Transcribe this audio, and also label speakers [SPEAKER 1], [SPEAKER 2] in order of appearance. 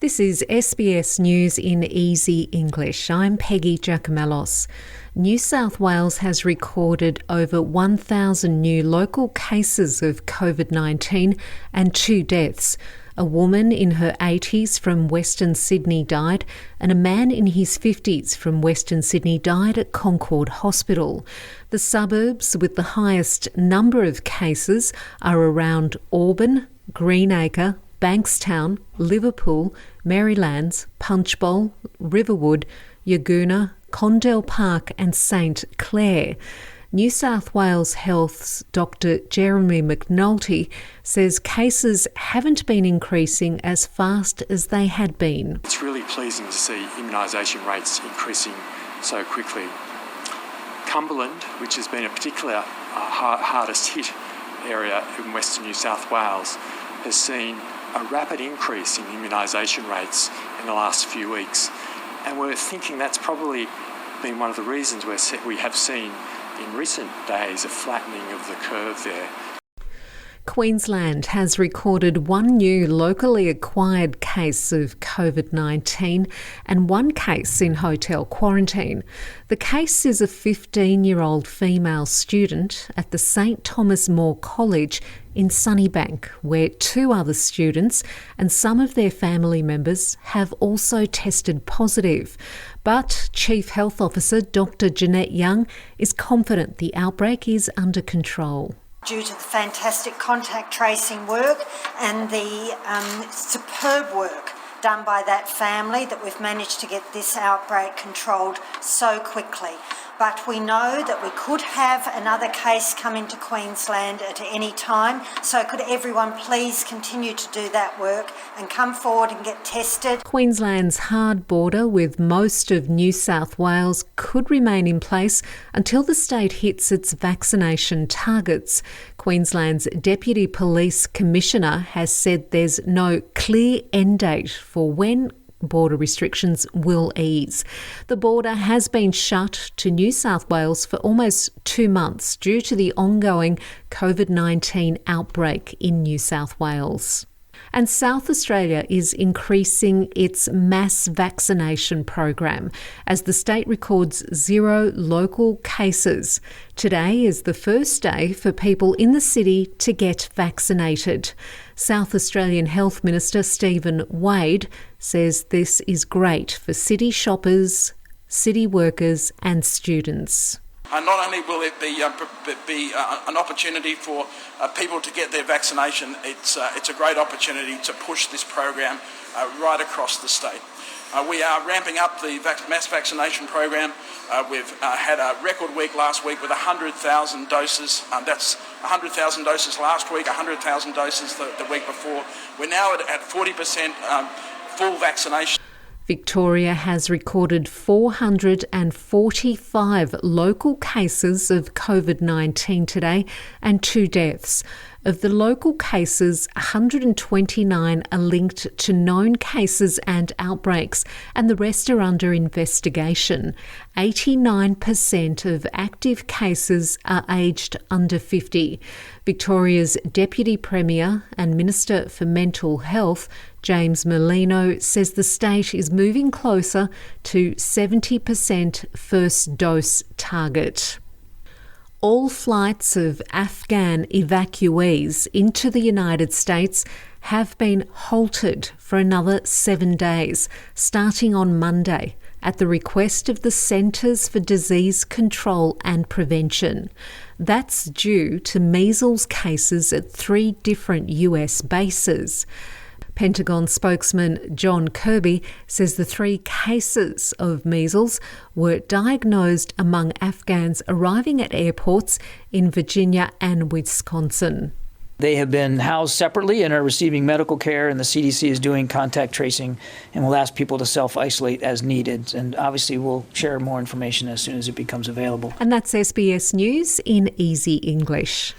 [SPEAKER 1] This is SBS News in Easy English. I'm Peggy Giacomellos. New South Wales has recorded over 1,000 new local cases of COVID-19 and 2 deaths. A woman in her 80s from Western Sydney died, and a man in his 50s from Western Sydney died at Concord Hospital. The suburbs with the highest number of cases are around Auburn, Greenacre, Bankstown, Liverpool, Marylands, Punchbowl, Riverwood, Yagoona, Condell Park and St Clair. New South Wales Health's Dr Jeremy McNulty says cases haven't been increasing as fast as they had been.
[SPEAKER 2] It's really pleasing to see immunisation rates increasing so quickly. Cumberland, which has been a particular hardest hit area in Western New South Wales, has seen a rapid increase in immunisation rates in the last few weeks. And we're thinking that's probably been one of the reasons we have seen in recent days a flattening of the curve there.
[SPEAKER 1] Queensland has recorded one new locally acquired case of COVID-19 and one case in hotel quarantine. The case is a 15-year-old female student at the St Thomas More College in Sunnybank, where 2 other students and some of their family members have also tested positive. But Chief Health Officer Dr Jeanette Young is confident the outbreak is under control.
[SPEAKER 3] Due to the fantastic contact tracing work and the superb work done by that family, that we've managed to get this outbreak controlled so quickly. But we know that we could have another case come into Queensland at any time, so could everyone please continue to do that work and come forward and get tested.
[SPEAKER 1] Queensland's hard border with most of New South Wales could remain in place until the state hits its vaccination targets. Queensland's Deputy Police Commissioner has said there's no clear end date for when border restrictions will ease. The border has been shut to New South Wales for almost 2 months due to the ongoing COVID-19 outbreak in New South Wales. And South Australia is increasing its mass vaccination program as the state records 0 local cases. Today is the first day for people in the city to get vaccinated. South Australian Health Minister Stephen Wade says this is great for city shoppers, city workers and students.
[SPEAKER 4] Not only will it be an opportunity for people to get their vaccination, it's a great opportunity to push this program right across the state. We are ramping up the mass vaccination program. We've had a record week last week with 100,000 doses. That's 100,000 doses last week, 100,000 doses the week before. We're now at 40% full vaccination.
[SPEAKER 1] Victoria has recorded 445 local cases of COVID-19 today and 2 deaths. Of the local cases, 129 are linked to known cases and outbreaks, and the rest are under investigation. 89% of active cases are aged under 50. Victoria's Deputy Premier and Minister for Mental Health, James Merlino, says the state is moving closer to 70% first dose target. All flights of Afghan evacuees into the United States have been halted for another 7 days, starting on Monday, at the request of the Centers for Disease Control and Prevention. That's due to measles cases at 3 different US bases. Pentagon spokesman John Kirby says the 3 cases of measles were diagnosed among Afghans arriving at airports in Virginia and Wisconsin.
[SPEAKER 5] They have been housed separately and are receiving medical care, and the CDC is doing contact tracing and will ask people to self-isolate as needed. And obviously we'll share more information as soon as it becomes available.
[SPEAKER 1] And that's SBS News in Easy English.